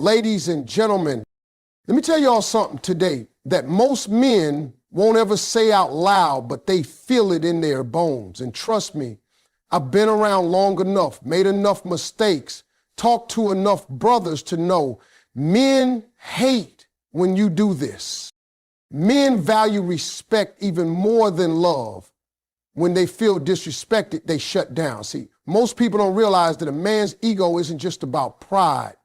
Ladies and gentlemen, let me tell y'all something today that most men won't ever say out loud, but they feel it in their bones. And trust me, I've been around long enough, made enough mistakes, talked to enough brothers to know men hate when you do this. Men value respect even more than love. When they feel disrespected, they shut down. See, most people don't realize that a man's ego isn't just about pride.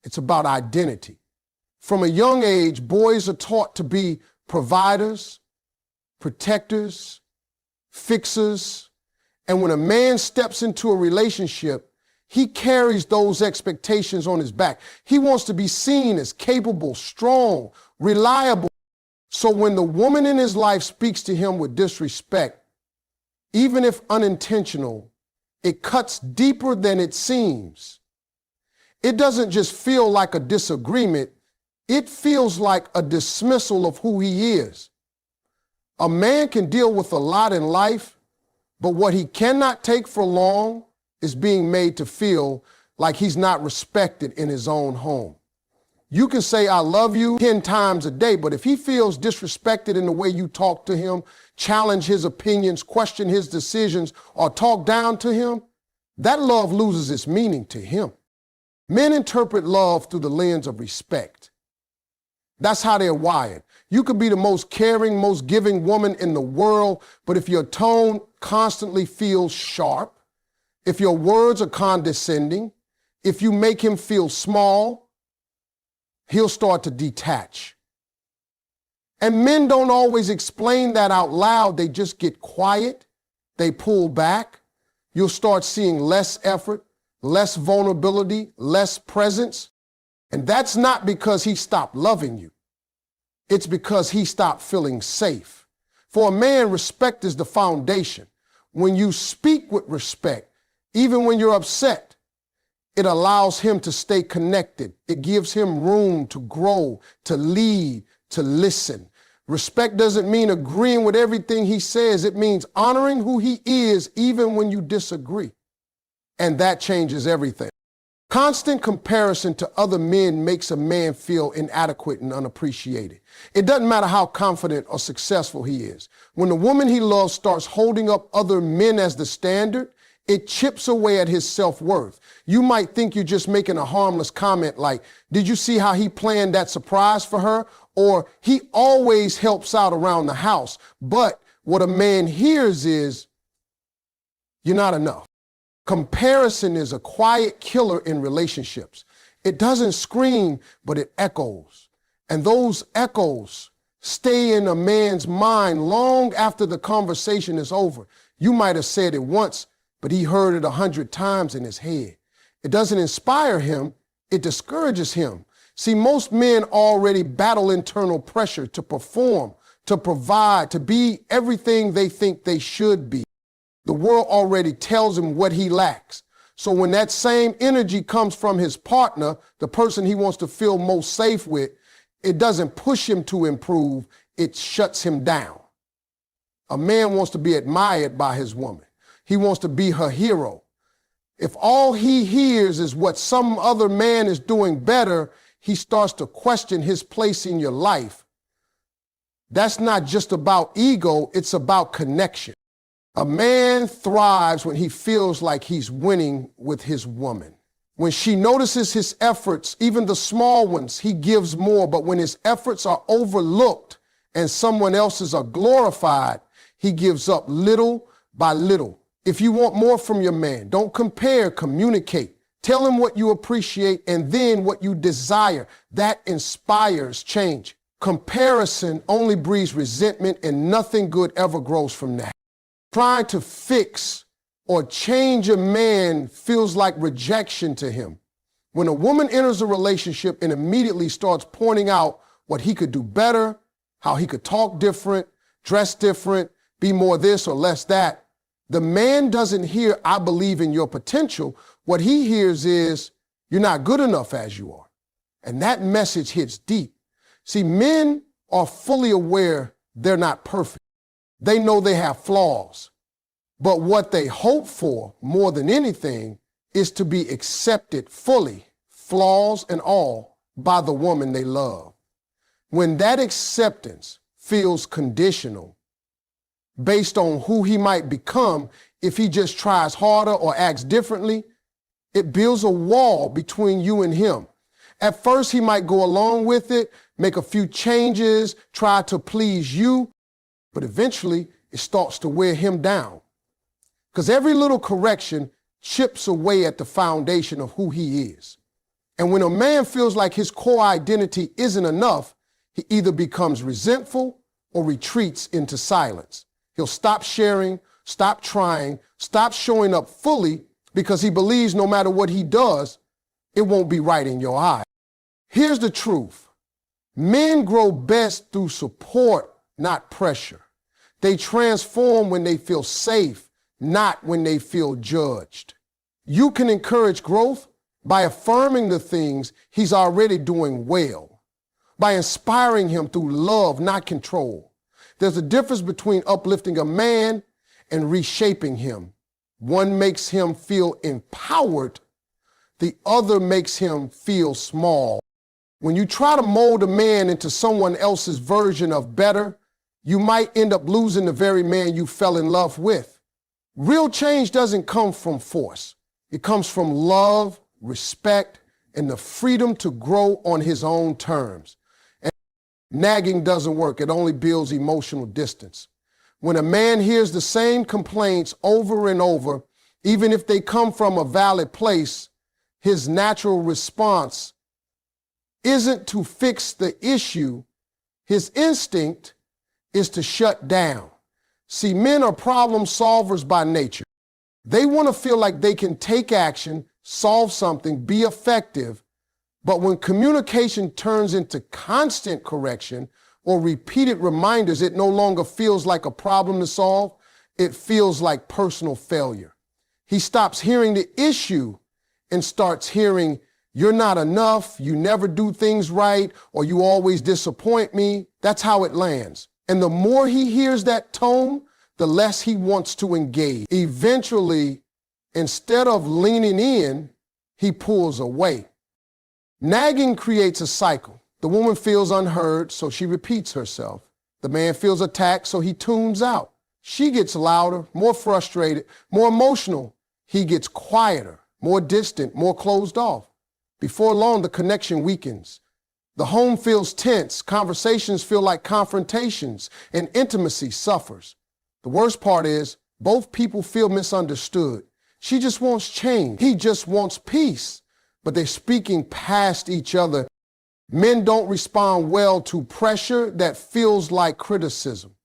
It's about identity. From a young age, boys are taught to be providers, protectors, fixers. And when a man steps into a relationship, he carries those expectations on his back. He wants to be seen as capable, strong, reliable. So when the woman in his life speaks to him with disrespect, even if unintentional, it cuts deeper than it seems. It doesn't just feel like a disagreement. It feels like a dismissal of who he is. A man can deal with a lot in life, but what he cannot take for long is being made to feel like he's not respected in his own home. You can say, I love you 10 times a day, but if he feels disrespected in the way you talk to him, challenge his opinions, question his decisions, or talk down to him, that love loses its meaning to him. Men interpret love through the lens of respect. That's how they're wired. You could be the most caring, most giving woman in the world, but if your tone constantly feels sharp, if your words are condescending, if you make him feel small, he'll start to detach. And men don't always explain that out loud. They just get quiet. They pull back. You'll start seeing less effort, less vulnerability, less presence. And that's not because he stopped loving you. It's because he stopped feeling safe. For a man, respect is the foundation. When you speak with respect, even when you're upset, it allows him to stay connected. It gives him room to grow, to lead, to listen. Respect doesn't mean agreeing with everything he says. It means honoring who he is even when you disagree. And that changes everything. Constant comparison to other men makes a man feel inadequate and unappreciated. It doesn't matter how confident or successful he is. When the woman he loves starts holding up other men as the standard, it chips away at his self-worth. You might think you're just making a harmless comment like, did you see how he planned that surprise for her? Or he always helps out around the house. But what a man hears is, you're not enough. Comparison is a quiet killer in relationships. It doesn't scream, but it echoes. And those echoes stay in a man's mind long after the conversation is over. You might have said it once, but he heard it 100 times in his head. It doesn't inspire him, it discourages him. See, most men already battle internal pressure to perform, to provide, to be everything they think they should be. The world already tells him what he lacks. So when that same energy comes from his partner, the person he wants to feel most safe with, it doesn't push him to improve, it shuts him down. A man wants to be admired by his woman. He wants to be her hero. If all he hears is what some other man is doing better, he starts to question his place in your life. That's not just about ego, it's about connection. A man thrives when he feels like he's winning with his woman. When she notices his efforts, even the small ones, he gives more. But when his efforts are overlooked and someone else's are glorified, he gives up little by little. If you want more from your man, don't compare, communicate. Tell him what you appreciate and then what you desire. That inspires change. Comparison only breeds resentment and nothing good ever grows from that. Trying to fix or change a man feels like rejection to him. When a woman enters a relationship and immediately starts pointing out what he could do better, how he could talk different, dress different, be more this or less that, the man doesn't hear, I believe in your potential. What he hears is, you're not good enough as you are. And that message hits deep. See, men are fully aware they're not perfect. They know they have flaws. But what they hope for more than anything is to be accepted fully, flaws and all, by the woman they love. When that acceptance feels conditional, based on who he might become if he just tries harder or acts differently, it builds a wall between you and him. At first, he might go along with it, make a few changes, try to please you, but eventually it starts to wear him down. Because every little correction chips away at the foundation of who he is. And when a man feels like his core identity isn't enough, he either becomes resentful or retreats into silence. He'll stop sharing, stop trying, stop showing up fully because he believes no matter what he does, it won't be right in your eye. Here's the truth. Men grow best through support, not pressure. They transform when they feel safe, not when they feel judged. You can encourage growth by affirming the things he's already doing well, by inspiring him through love, not control. There's a difference between uplifting a man and reshaping him. One makes him feel empowered. The other makes him feel small. When you try to mold a man into someone else's version of better, you might end up losing the very man you fell in love with. Real change doesn't come from force. It comes from love, respect, and the freedom to grow on his own terms. And nagging doesn't work. It only builds emotional distance. When a man hears the same complaints over and over, even if they come from a valid place, his natural response isn't to fix the issue. His instinct is to shut down. See, men are problem solvers by nature. They want to feel like they can take action, solve something, be effective. But when communication turns into constant correction or repeated reminders, it no longer feels like a problem to solve. It feels like personal failure. He stops hearing the issue and starts hearing, "You're not enough, you never do things right, or you always disappoint me." That's how it lands. And the more he hears that tone, the less he wants to engage. Eventually, instead of leaning in, he pulls away. Nagging creates a cycle. The woman feels unheard, so she repeats herself. The man feels attacked, so he tunes out. She gets louder, more frustrated, more emotional. He gets quieter, more distant, more closed off. Before long, the connection weakens. The home feels tense, conversations feel like confrontations, and intimacy suffers. The worst part is, both people feel misunderstood. She just wants change. He just wants peace. But they're speaking past each other. Men don't respond well to pressure that feels like criticism.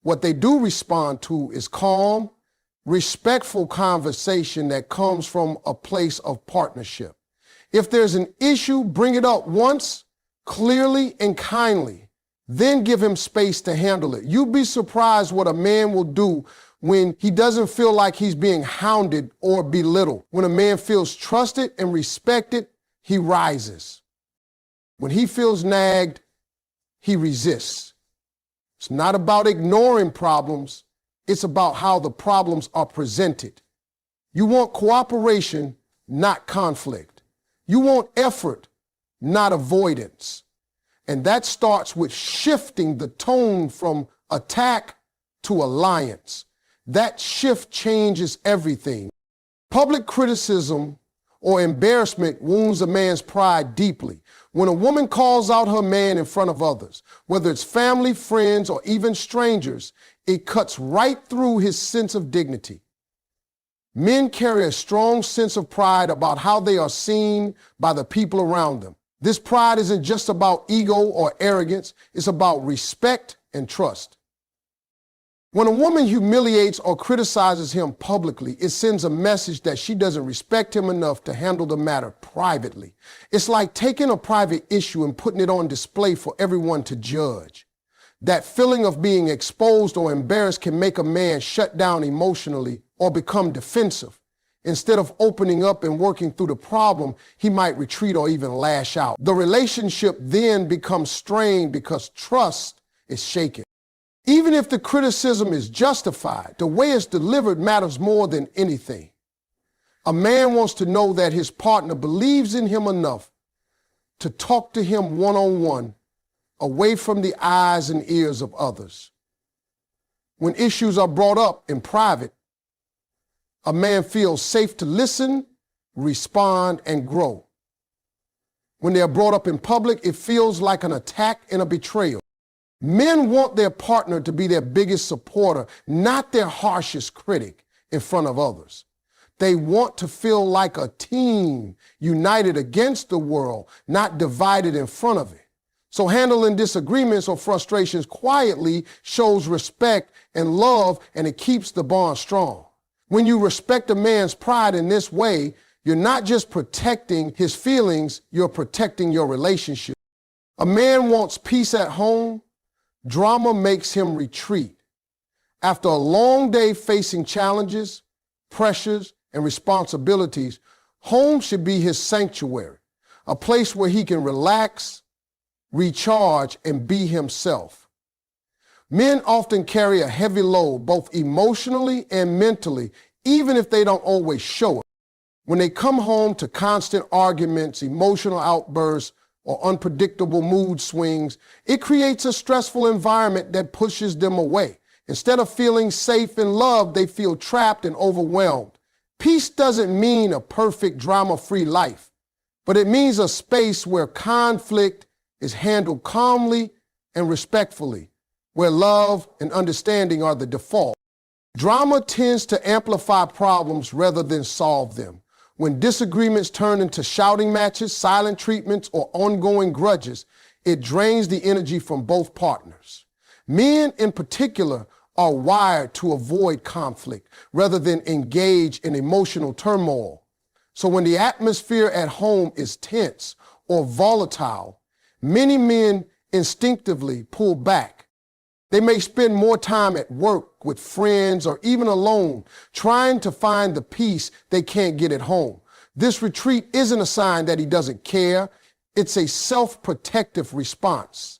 What they do respond to is calm, respectful conversation that comes from a place of partnership. If there's an issue, bring it up once, clearly and kindly. Then give him space to handle it. You'd be surprised what a man will do when he doesn't feel like he's being hounded or belittled. When a man feels trusted and respected, he rises. When he feels nagged, he resists. It's not about ignoring problems. It's about how the problems are presented. You want cooperation, not conflict. You want effort, not avoidance. And that starts with shifting the tone from attack to alliance. That shift changes everything. Public criticism or embarrassment wounds a man's pride deeply. When a woman calls out her man in front of others, whether it's family, friends, or even strangers, it cuts right through his sense of dignity. Men carry a strong sense of pride about how they are seen by the people around them. This pride isn't just about ego or arrogance. It's about respect and trust. When a woman humiliates or criticizes him publicly, it sends a message that she doesn't respect him enough to handle the matter privately. It's like taking a private issue and putting it on display for everyone to judge. That feeling of being exposed or embarrassed can make a man shut down emotionally or become defensive. Instead of opening up and working through the problem, he might retreat or even lash out. The relationship then becomes strained because trust is shaken. Even if the criticism is justified, the way it's delivered matters more than anything. A man wants to know that his partner believes in him enough to talk to him one-on-one, away from the eyes and ears of others. When issues are brought up in private, a man feels safe to listen, respond, and grow. When they are brought up in public, it feels like an attack and a betrayal. Men want their partner to be their biggest supporter, not their harshest critic in front of others. They want to feel like a team united against the world, not divided in front of it. So handling disagreements or frustrations quietly shows respect and love, and it keeps the bond strong. When you respect a man's pride in this way, you're not just protecting his feelings, you're protecting your relationship. A man wants peace at home. Drama makes him retreat. After a long day facing challenges, pressures, and responsibilities, home should be his sanctuary, a place where he can relax, recharge, and be himself. Men often carry a heavy load, both emotionally and mentally, even if they don't always show it. When they come home to constant arguments, emotional outbursts, or unpredictable mood swings, it creates a stressful environment that pushes them away. Instead of feeling safe and loved, they feel trapped and overwhelmed. Peace doesn't mean a perfect drama-free life, but it means a space where conflict is handled calmly and respectfully, where love and understanding are the default. Drama tends to amplify problems rather than solve them. When disagreements turn into shouting matches, silent treatments, or ongoing grudges, it drains the energy from both partners. Men in particular are wired to avoid conflict rather than engage in emotional turmoil. So when the atmosphere at home is tense or volatile, many men instinctively pull back. They may spend more time at work, with friends, or even alone, trying to find the peace they can't get at home. This retreat isn't a sign that he doesn't care. It's a self-protective response.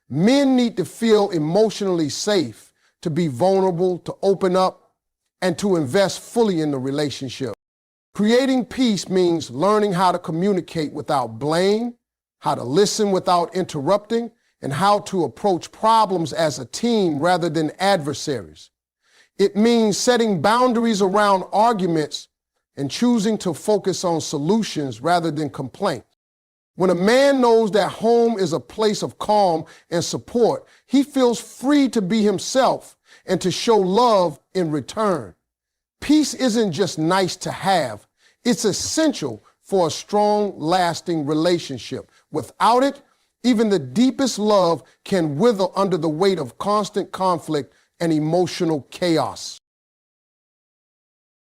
Men need to feel emotionally safe, to be vulnerable, to open up, and to invest fully in the relationship. Creating peace means learning how to communicate without blame, how to listen without interrupting, and how to approach problems as a team rather than adversaries. It means setting boundaries around arguments and choosing to focus on solutions rather than complaints. When a man knows that home is a place of calm and support, he feels free to be himself and to show love in return. Peace isn't just nice to have, it's essential for a strong, lasting relationship. Without it, even the deepest love can wither under the weight of constant conflict and emotional chaos.